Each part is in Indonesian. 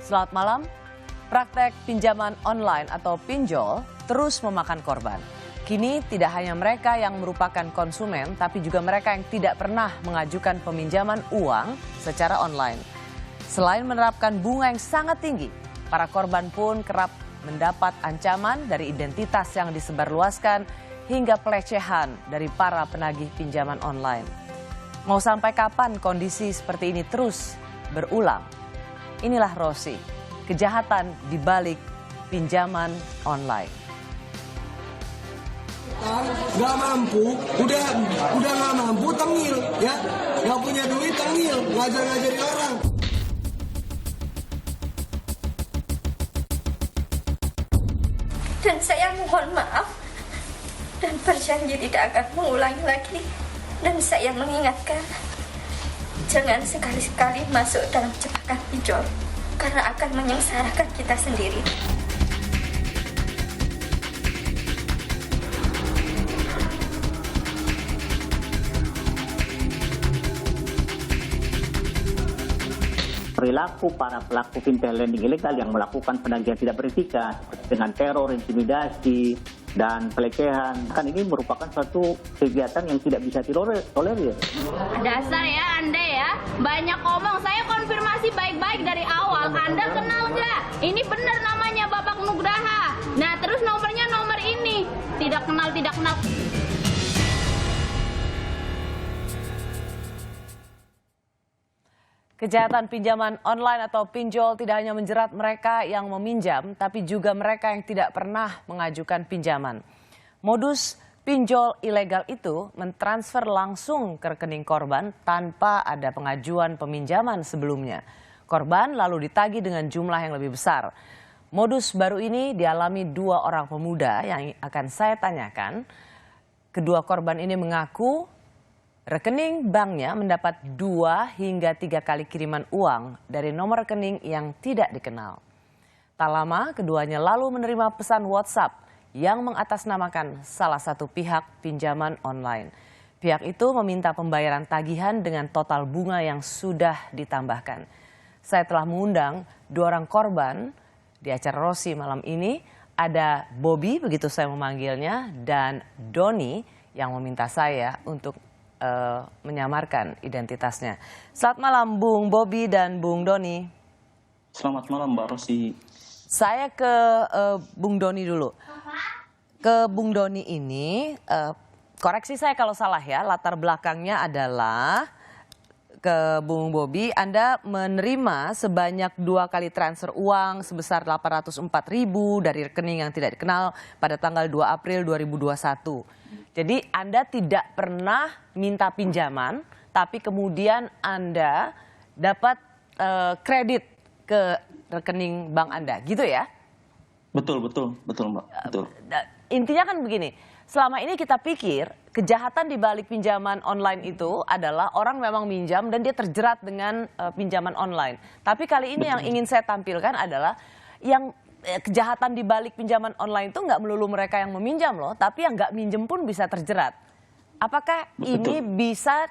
Selamat malam. Praktek pinjaman online atau pinjol terus memakan korban. Kini tidak hanya mereka yang merupakan konsumen, tapi juga mereka yang tidak pernah mengajukan peminjaman uang secara online. Selain menerapkan bunga yang sangat tinggi, para korban pun kerap mendapat ancaman dari identitas yang disebarluaskan hingga pelecehan dari para penagih pinjaman online. Mau sampai kapan kondisi seperti ini terus berulang? Inilah Rosi, kejahatan di balik pinjaman online. Nggak mampu, udah nggak mampu tengil, ya, nggak punya duit tengil, ngajar-ngajarin orang. Dan saya mohon maaf dan berjanji tidak akan mengulangi lagi. Dan saya mengingatkan, jangan sekali-sekali masuk dalam jebakan pinjol, karena akan menyengsarakan kita sendiri. Perilaku para pelaku fintech lending ilegal yang melakukan penagihan tidak beretika dengan teror, intimidasi, dan pelecehan, kan ini merupakan suatu kegiatan yang tidak bisa ditolerir. Dasar ya Anda ya, banyak ngomong. Saya konfirmasi baik-baik dari awal. Anda kenal nggak? Ini benar namanya Bapak Nugraha. Nah terus nomornya nomor ini. Tidak kenal. Kejahatan pinjaman online atau pinjol tidak hanya menjerat mereka yang meminjam, tapi juga mereka yang tidak pernah mengajukan pinjaman. Modus pinjol ilegal itu mentransfer langsung ke rekening korban tanpa ada pengajuan peminjaman sebelumnya. Korban lalu ditagih dengan jumlah yang lebih besar. Modus baru ini dialami dua orang pemuda yang akan saya tanyakan. Kedua korban ini mengaku rekening banknya mendapat 2 hingga 3 kali kiriman uang dari nomor rekening yang tidak dikenal. Tak lama keduanya lalu menerima pesan WhatsApp yang mengatasnamakan salah satu pihak pinjaman online. Pihak itu meminta pembayaran tagihan dengan total bunga yang sudah ditambahkan. Saya telah mengundang 2 orang korban di acara Rosi malam ini. Ada Bobby, begitu saya memanggilnya, dan Doni yang meminta saya untuk menyamarkan identitasnya. Selamat malam Bung Bobby dan Bung Doni. Selamat malam Mbak Rosi. Saya ke Bung Doni dulu. Ke Bung Doni ini, koreksi saya kalau salah ya, latar belakangnya adalah ke Bung Bobby, Anda menerima sebanyak 2 kali transfer uang sebesar 804.000 dari rekening yang tidak dikenal pada tanggal 2 April 2021. Jadi Anda tidak pernah minta pinjaman, tapi kemudian Anda dapat kredit ke rekening bank Anda, gitu ya? Betul Mbak. Betul. Intinya kan begini, selama ini kita pikir kejahatan di balik pinjaman online itu adalah orang memang minjam dan dia terjerat dengan pinjaman online. Tapi kali ini yang ingin saya tampilkan adalah yang kejahatan di balik pinjaman online itu nggak melulu mereka yang meminjam loh, tapi yang nggak minjem pun bisa terjerat. Apakah ini bisa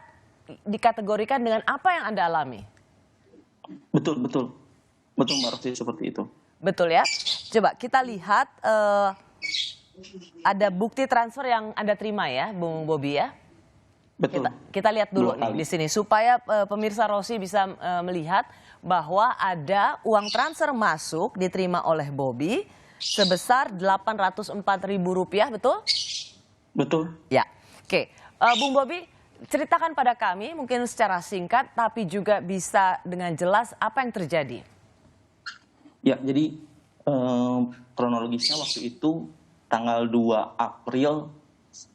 dikategorikan dengan apa yang Anda alami? Betul Mbak Rosi, seperti itu. Betul ya. Coba kita lihat ada bukti transfer yang Anda terima ya, Bung Bobby ya. Betul. Kita lihat dulu nih di sini supaya pemirsa Rosi bisa melihat bahwa ada uang transfer masuk diterima oleh Bobby sebesar Rp804.000, betul? Betul. Ya. Oke, Bung Bobby, ceritakan pada kami mungkin secara singkat tapi juga bisa dengan jelas apa yang terjadi. Ya, jadi kronologisnya waktu itu tanggal 2 April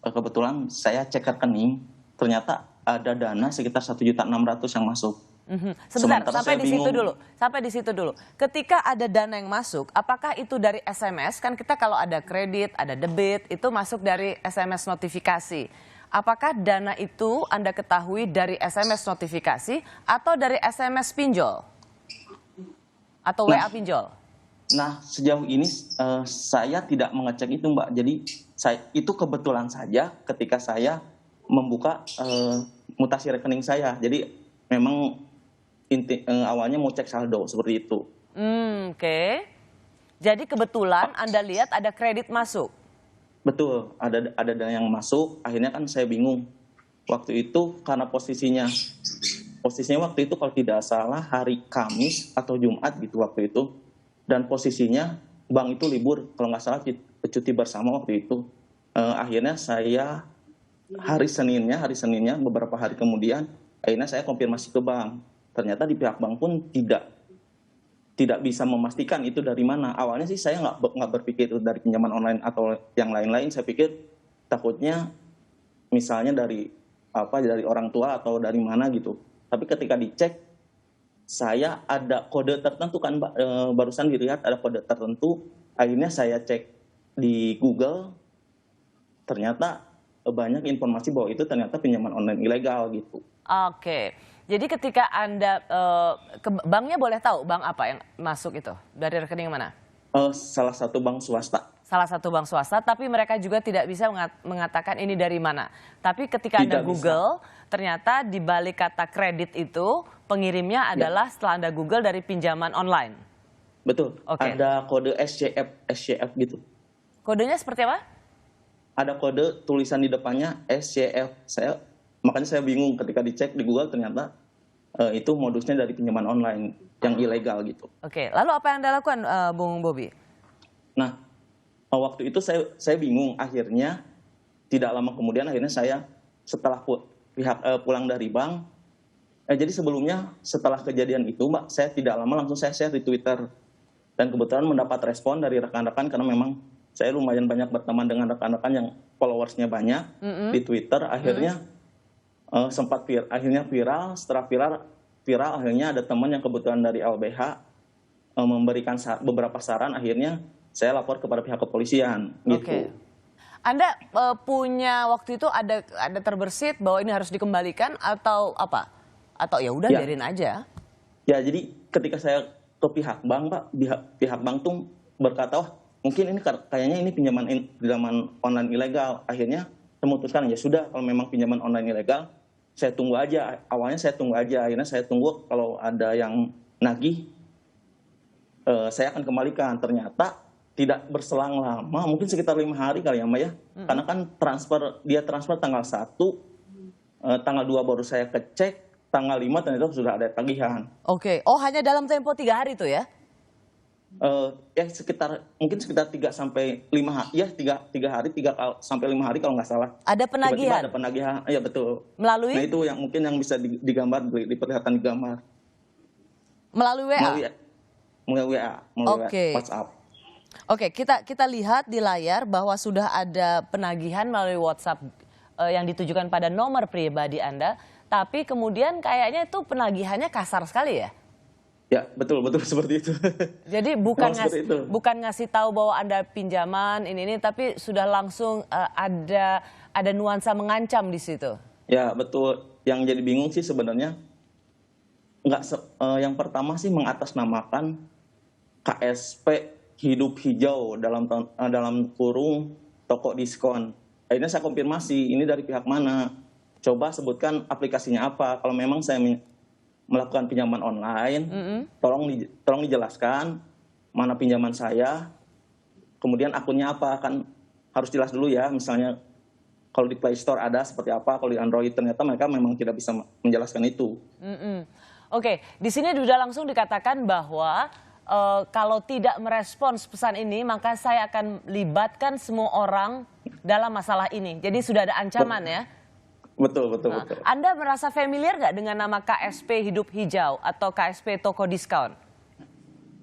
kebetulan saya cek rekening, ternyata ada dana sekitar 1.600.000 yang masuk. Sebentar, sampai di situ dulu. Ketika ada dana yang masuk, apakah itu dari SMS? Kan kita kalau ada kredit, ada debit, itu masuk dari SMS notifikasi. Apakah dana itu Anda ketahui dari SMS notifikasi atau dari SMS pinjol? Atau WA pinjol? Nah, sejauh ini saya tidak mengecek itu Mbak. Jadi itu kebetulan saja ketika saya membuka mutasi rekening saya. Jadi memang awalnya mau cek saldo seperti itu. Oke. Jadi kebetulan Anda lihat ada kredit masuk. Betul, ada dana yang masuk, akhirnya kan saya bingung. Waktu itu karena posisinya waktu itu kalau tidak salah hari Kamis atau Jumat gitu waktu itu. Dan posisinya bank itu libur, kalau nggak salah cuti bersama waktu itu. Akhirnya saya hari Seninnya beberapa hari kemudian, akhirnya saya konfirmasi ke bank. Ternyata di pihak bank pun tidak bisa memastikan itu dari mana. Awalnya sih saya nggak berpikir itu dari pinjaman online atau yang lain-lain. Saya pikir takutnya misalnya dari orang tua atau dari mana gitu. Tapi ketika dicek, saya ada kode tertentu kan, barusan dilihat ada kode tertentu. Akhirnya saya cek di Google, ternyata banyak informasi bahwa itu ternyata pinjaman online ilegal gitu. Oke. Jadi ketika Anda ke banknya, boleh tahu bank apa yang masuk itu? Dari rekening mana? Salah satu bank swasta. Salah satu bank swasta, tapi mereka juga tidak bisa mengatakan ini dari mana. Tapi ketika Anda Google, ternyata di balik kata kredit itu pengirimnya adalah setelah Anda Google dari pinjaman online. Betul. Oke. Ada kode SCF gitu. Kodenya seperti apa? Ada kode tulisan di depannya SCF. Makanya saya bingung ketika dicek di Google, ternyata itu modusnya dari pinjaman online yang ilegal gitu. Oke, lalu apa yang Anda lakukan, Bung Bobi? Nah, waktu itu saya bingung. Akhirnya tidak lama kemudian akhirnya saya setelah pulang dari bank, jadi sebelumnya setelah kejadian itu, Mbak, saya tidak lama langsung saya share di Twitter. Dan kebetulan mendapat respon dari rekan-rekan karena memang saya lumayan banyak berteman dengan rekan-rekan yang followersnya banyak di Twitter. Akhirnya sempat viral. Setelah viral akhirnya ada teman yang kebetulan dari LBH memberikan beberapa saran. Akhirnya saya lapor kepada pihak kepolisian gitu. Oke. Anda punya waktu itu ada terbersit bahwa ini harus dikembalikan atau apa? Atau ya udah biarin aja? Ya, jadi ketika saya ke pihak bank, Pak, pihak bank tuh berkata, "Oh, mungkin ini kayaknya ini pinjaman online ilegal." Akhirnya saya memutuskan, ya sudah, kalau memang pinjaman online ilegal, saya tunggu aja. Awalnya saya tunggu aja, akhirnya saya tunggu kalau ada yang nagih, saya akan kembalikan. Ternyata tidak berselang lama, mungkin sekitar 5 hari kali ya, Mbak ya. Karena kan dia transfer tanggal 1, tanggal 2 baru saya kecek, tanggal 5 ternyata sudah ada tagihan. Oke, oh hanya dalam tempo 3 hari itu ya? Ya mungkin sekitar 3 sampai 5 hari, ya 3 hari, 3 sampai 5 hari kalau nggak salah. Ada penagihan? Tiba-tiba ada penagihan, ya betul. Melalui? Nah itu yang mungkin yang bisa digambar, diperlihatkan di gambar. Melalui WA? Melalui WhatsApp. Oke, kita lihat di layar bahwa sudah ada penagihan melalui WhatsApp yang ditujukan pada nomor pribadi Anda, tapi kemudian kayaknya itu penagihannya kasar sekali ya? Ya, betul seperti itu. Jadi bukan ngasih tahu bahwa Anda pinjaman ini, tapi sudah langsung ada nuansa mengancam di situ. Ya, betul. Yang jadi bingung sih sebenarnya yang pertama sih mengatasnamakan KSP Hidup Hijau dalam kurung toko diskon. Akhirnya saya konfirmasi, ini dari pihak mana? Coba sebutkan aplikasinya apa. Kalau memang saya melakukan pinjaman online, tolong dijelaskan mana pinjaman saya, kemudian akunnya apa, kan harus jelas dulu ya. Misalnya kalau di Play Store ada seperti apa, kalau di Android ternyata mereka memang tidak bisa menjelaskan itu. Oke, di sini sudah langsung dikatakan bahwa kalau tidak merespons pesan ini, maka saya akan libatkan semua orang dalam masalah ini. Jadi sudah ada ancaman ya? Betul. Anda merasa familiar nggak dengan nama KSP Hidup Hijau atau KSP Toko Diskon?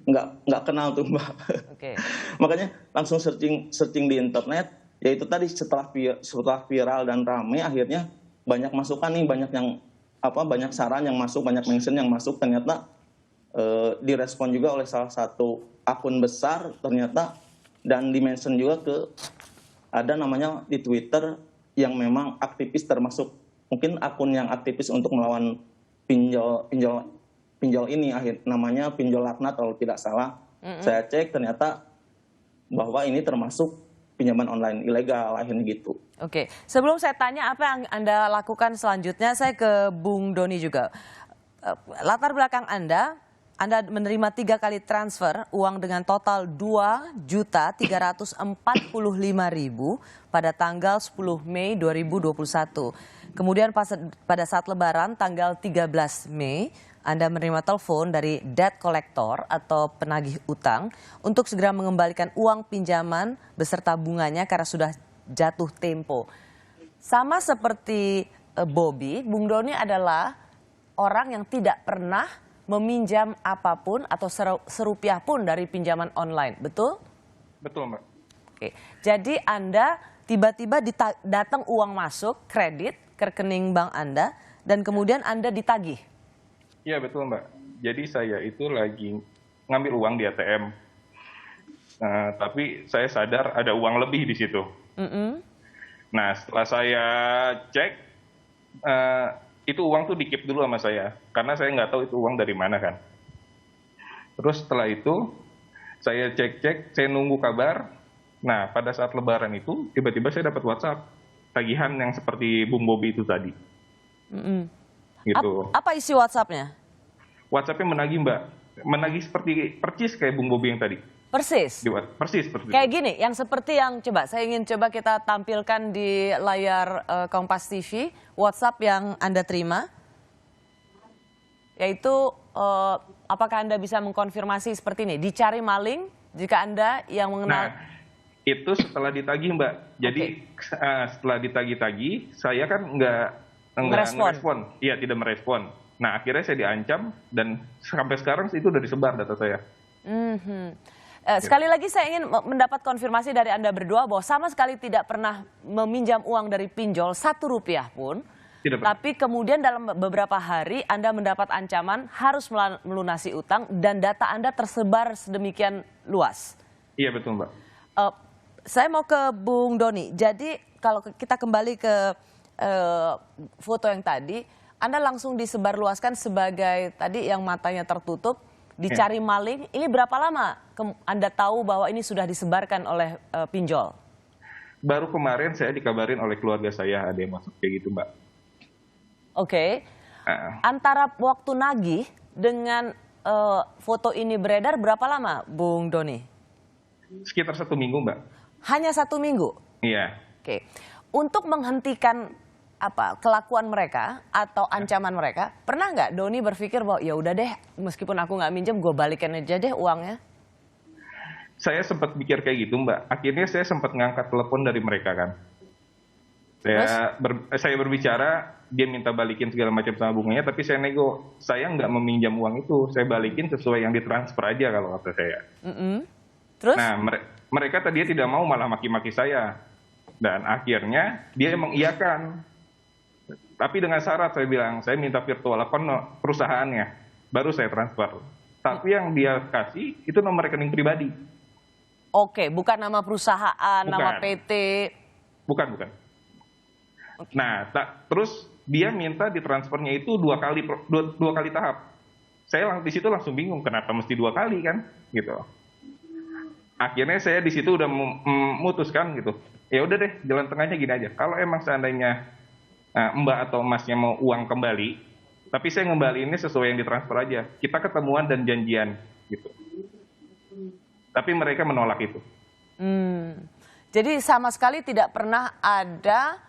Nggak kenal tuh, Mbak. Oke. Makanya langsung searching di internet, yaitu tadi setelah viral dan ramai, akhirnya banyak masukan nih, banyak saran yang masuk, banyak mention yang masuk, ternyata direspon juga oleh salah satu akun besar ternyata, dan dimention juga ada namanya di Twitter yang memang aktivis, termasuk mungkin akun yang aktivis untuk melawan pinjol ini, namanya Pinjol Laknat kalau tidak salah. Saya cek ternyata bahwa ini termasuk pinjaman online ilegal, akhirnya gitu. Oke, sebelum saya tanya apa yang Anda lakukan selanjutnya, saya ke Bung Doni juga. Latar belakang Anda Anda menerima 3 kali transfer uang dengan total 2.345.000 pada tanggal 10 Mei 2021. Kemudian pada saat Lebaran tanggal 13 Mei, Anda menerima telepon dari debt collector atau penagih utang untuk segera mengembalikan uang pinjaman beserta bunganya karena sudah jatuh tempo. Sama seperti Bobby, Bung Doni adalah orang yang tidak pernah meminjam apapun atau serupiah pun dari pinjaman online, betul? Betul, Mbak. Oke, jadi Anda tiba-tiba datang uang masuk kredit ke rekening bank Anda dan kemudian Anda ditagih. Iya, betul, Mbak. Jadi saya itu lagi ngambil uang di ATM. Tapi saya sadar ada uang lebih di situ. Nah, setelah saya cek, itu uang tuh di-keep dulu sama saya, karena saya nggak tahu itu uang dari mana kan. Terus setelah itu, saya cek-cek, saya nunggu kabar. Nah, pada saat Lebaran itu, tiba-tiba saya dapat WhatsApp, tagihan yang seperti Bung Bobby itu tadi. Gitu. Apa isi WhatsApp-nya? WhatsApp-nya menagih, Mbak. Menagih seperti percis kayak Bung Bobby yang tadi. Persis? Persis, persis. Kayak gini, yang seperti yang saya ingin coba kita tampilkan di layar Kompas TV, WhatsApp yang Anda terima, yaitu apakah Anda bisa mengkonfirmasi seperti ini, dicari maling jika Anda yang mengenal. Nah, itu setelah ditagih, Mbak. Jadi setelah ditagih-tagih, saya kan nggak merespon. Iya, tidak merespon. Nah, akhirnya saya diancam dan sampai sekarang itu udah disebar data saya. Sekali lagi saya ingin mendapat konfirmasi dari Anda berdua bahwa sama sekali tidak pernah meminjam uang dari pinjol Rp1 pun. Tidak pernah. Tapi kemudian dalam beberapa hari Anda mendapat ancaman harus melunasi utang dan data Anda tersebar sedemikian luas. Iya, betul, Mbak. Saya mau ke Bung Doni. Jadi kalau kita kembali ke foto yang tadi, Anda langsung disebarluaskan sebagai tadi yang matanya tertutup, dicari maling. Ini berapa lama Anda tahu bahwa ini sudah disebarkan oleh pinjol? Baru kemarin saya dikabarin oleh keluarga saya ada yang masuk kayak gitu, Mbak. Oke. Antara waktu nagih dengan foto ini beredar berapa lama, Bung Doni? Sekitar 1 minggu, Mbak. Hanya 1 minggu? Iya. Oke. Untuk menghentikan kelakuan mereka atau ancaman mereka, pernah nggak Doni berpikir bahwa ya udah deh, meskipun aku nggak minjem, gue balikin aja deh uangnya? Saya sempat mikir kayak gitu, Mbak. Akhirnya saya sempat ngangkat telepon dari mereka kan. Saya berbicara, dia minta balikin segala macam sama bunganya, tapi saya nego. Saya nggak meminjam uang itu, saya balikin sesuai yang ditransfer aja kalau kata saya. Terus? Nah, mereka tadinya tidak mau, malah maki-maki saya. Dan akhirnya dia mengiyakan. Tapi dengan syarat saya bilang, saya minta virtual account perusahaannya, baru saya transfer. Tapi yang dia kasih itu nomor rekening pribadi. Oke, bukan nama perusahaan, Bukan. nama PT. Bukan. Okay. Nah, terus dia minta ditransfernya itu dua kali tahap. Saya di situ langsung bingung, kenapa mesti 2 kali kan, gitu. Akhirnya saya di situ udah memutuskan gitu. Ya udah deh, jalan tengahnya gini aja. Kalau emang seandainya Mbak atau Masnya mau uang kembali, tapi saya ngembaliinnya sesuai yang ditransfer aja. Kita ketemuan dan janjian gitu. Tapi mereka menolak itu. Jadi sama sekali tidak pernah ada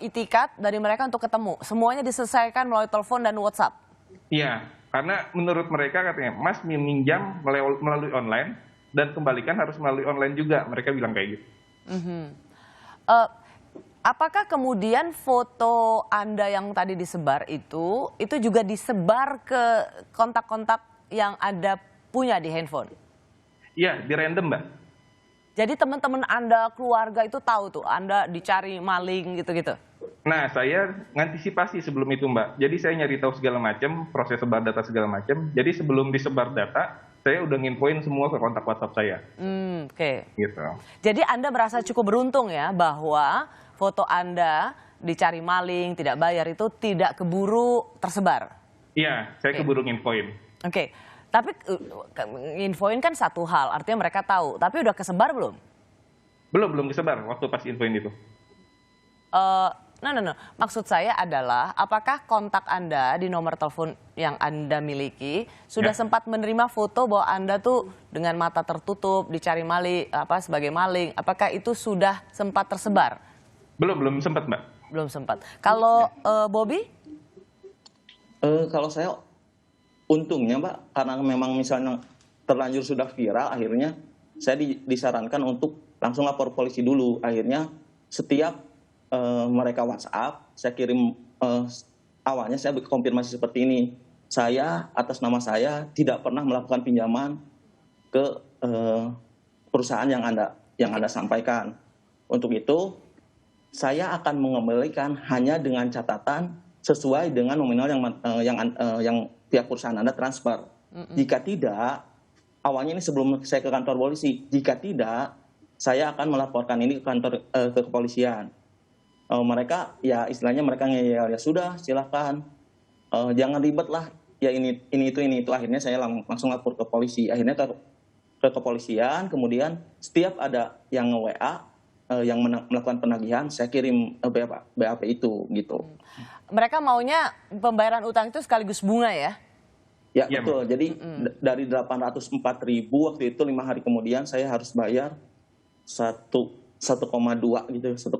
itikat dari mereka untuk ketemu. Semuanya diselesaikan melalui telepon dan WhatsApp. Iya, karena menurut mereka katanya, Mas meminjam melalui online dan kembalikan harus melalui online juga. Mereka bilang kayak gitu. Apakah kemudian foto Anda yang tadi disebar itu juga disebar ke kontak-kontak yang Anda punya di handphone? Iya, di random, Mbak. Jadi teman-teman Anda, keluarga itu tahu tuh Anda dicari maling gitu-gitu? Nah, saya ngantisipasi sebelum itu, Mbak. Jadi saya nyari tahu segala macam, proses sebar data segala macam. Jadi sebelum disebar data, saya udah nginfoin semua ke kontak WhatsApp saya. Oke. Gitu. Jadi Anda merasa cukup beruntung ya bahwa foto Anda dicari maling, tidak bayar itu tidak keburu tersebar? Iya, saya keburu nginfoin. Oke. Tapi infoin kan satu hal, artinya mereka tahu. Tapi udah kesebar belum? Belum disebar waktu pas infoin itu. Maksud saya adalah apakah kontak Anda di nomor telepon yang Anda miliki sudah sempat menerima foto bahwa Anda tuh dengan mata tertutup dicari maling sebagai maling? Apakah itu sudah sempat tersebar? Belum sempat, Mbak. Belum sempat. Kalau Bobby? Kalau saya untungnya Mbak, karena memang misalnya terlanjur sudah viral, akhirnya saya disarankan untuk langsung lapor polisi dulu. Akhirnya setiap mereka WhatsApp, saya kirim, awalnya saya konfirmasi seperti ini. Saya atas nama saya tidak pernah melakukan pinjaman ke perusahaan yang Anda sampaikan. Untuk itu, saya akan mengembalikan hanya dengan catatan sesuai dengan nominal yang pihak perusahaan Anda transfer. Jika tidak, awalnya ini sebelum saya ke kantor polisi, jika tidak, saya akan melaporkan ini ke kantor ke kepolisian. Mereka ya istilahnya mereka ngeyel, ya sudah silakan, jangan ribet lah, ya ini itu. Akhirnya saya langsung lapor ke polisi. Akhirnya ke kepolisian, kemudian setiap ada yang nge-WA yang melakukan penagihan, saya kirim BAP itu gitu. Mereka maunya pembayaran utang itu sekaligus bunga ya? Ya betul. Jadi dari 804.000 waktu itu 5 hari kemudian saya harus bayar 1,2 gitu, 1,2.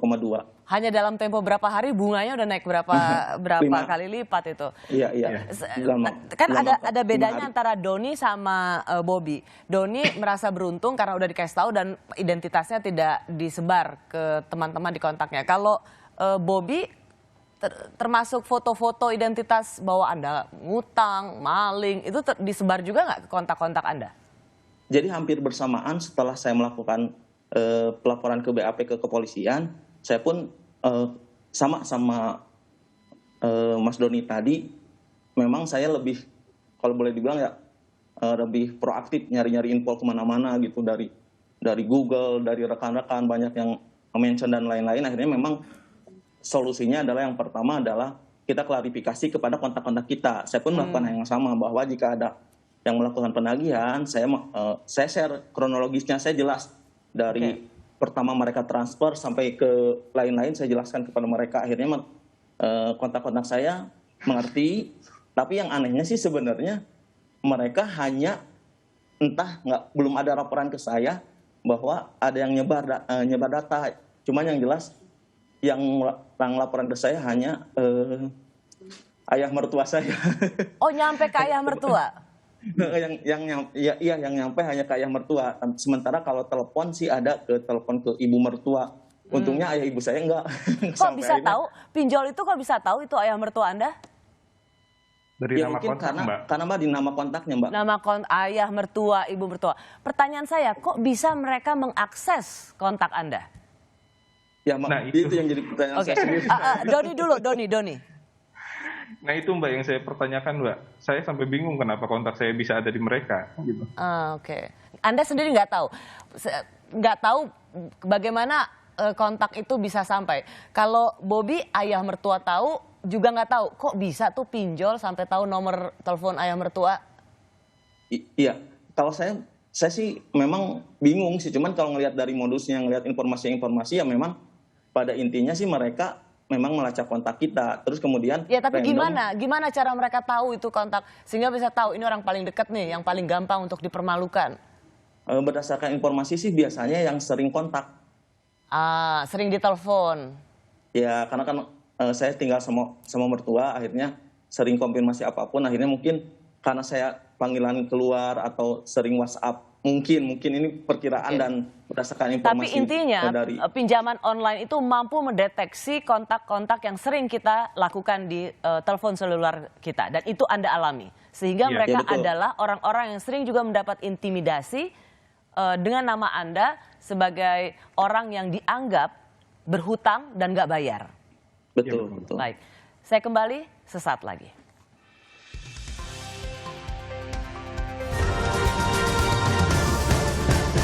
Hanya dalam tempo berapa hari bunganya udah naik berapa kali lipat itu? Iya. Kan ada bedanya antara Doni sama Bobby. Doni merasa beruntung karena udah dikasih tahu dan identitasnya tidak disebar ke teman-teman di kontaknya. Kalau Bobby termasuk foto-foto identitas bahwa Anda ngutang, maling, itu disebar juga nggak ke kontak-kontak Anda? Jadi hampir bersamaan setelah saya melakukan pelaporan ke BAP ke kepolisian, saya pun sama Mas Doni tadi, memang saya lebih, kalau boleh dibilang ya, lebih proaktif nyari-nyari info kemana-mana gitu, dari Google, dari rekan-rekan, banyak yang mention dan lain-lain. Akhirnya memang solusinya adalah yang pertama adalah kita klarifikasi kepada kontak-kontak kita. Saya pun melakukan hal yang sama, bahwa jika ada yang melakukan penagihan, saya share kronologisnya, saya jelas dari pertama mereka transfer sampai ke lain-lain, saya jelaskan kepada mereka. Akhirnya kontak-kontak saya mengerti. Tapi yang anehnya sih sebenarnya mereka hanya belum ada laporan ke saya bahwa ada yang nyebar data. Cuman yang jelas yang laporan ke saya hanya ayah mertua saya. Oh, nyampe ke ayah mertua? yang nyampe hanya ke ayah mertua. Sementara kalau telepon sih ada telepon ke ibu mertua. Untungnya ayah ibu saya enggak. Kok bisa tahu? Pinjol itu kok bisa tahu itu ayah mertua Anda? Dari ya nama mungkin kontak, Mbak. karena Mbak di nama kontaknya, Mbak. Nama ayah mertua, ibu mertua. Pertanyaan saya, kok bisa mereka mengakses kontak Anda? Ya, Nah, itu yang jadi pertanyaan saya sendiri. Doni dulu, Doni. Nah itu Mbak yang saya pertanyakan, Mbak. Saya sampai bingung kenapa kontak saya bisa ada di mereka. Gitu. Oke. Anda sendiri nggak tahu bagaimana kontak itu bisa sampai. Kalau Bobby ayah mertua tahu, juga nggak tahu. Kok bisa tuh pinjol sampai tahu nomor telepon ayah mertua? Iya, kalau saya sih memang bingung sih. Cuman kalau ngelihat dari modusnya, ngelihat informasi ya memang pada intinya sih mereka memang melacak kontak kita, terus kemudian ya tapi gimana cara mereka tahu itu kontak sehingga bisa tahu ini orang paling dekat nih, yang paling gampang untuk dipermalukan? Berdasarkan informasi sih biasanya yang sering kontak. Sering ditelepon. Ya karena kan saya tinggal sama mertua, akhirnya sering konfirmasi apapun, akhirnya mungkin karena saya panggilan keluar atau sering WhatsApp. Mungkin ini perkiraan dan berdasarkan informasi. Tapi intinya pinjaman online itu mampu mendeteksi kontak-kontak yang sering kita lakukan di telepon seluler kita. Dan itu Anda alami. Sehingga mereka adalah orang-orang yang sering juga mendapat intimidasi dengan nama Anda sebagai orang yang dianggap berhutang dan nggak bayar. Betul. Baik, saya kembali sesaat lagi.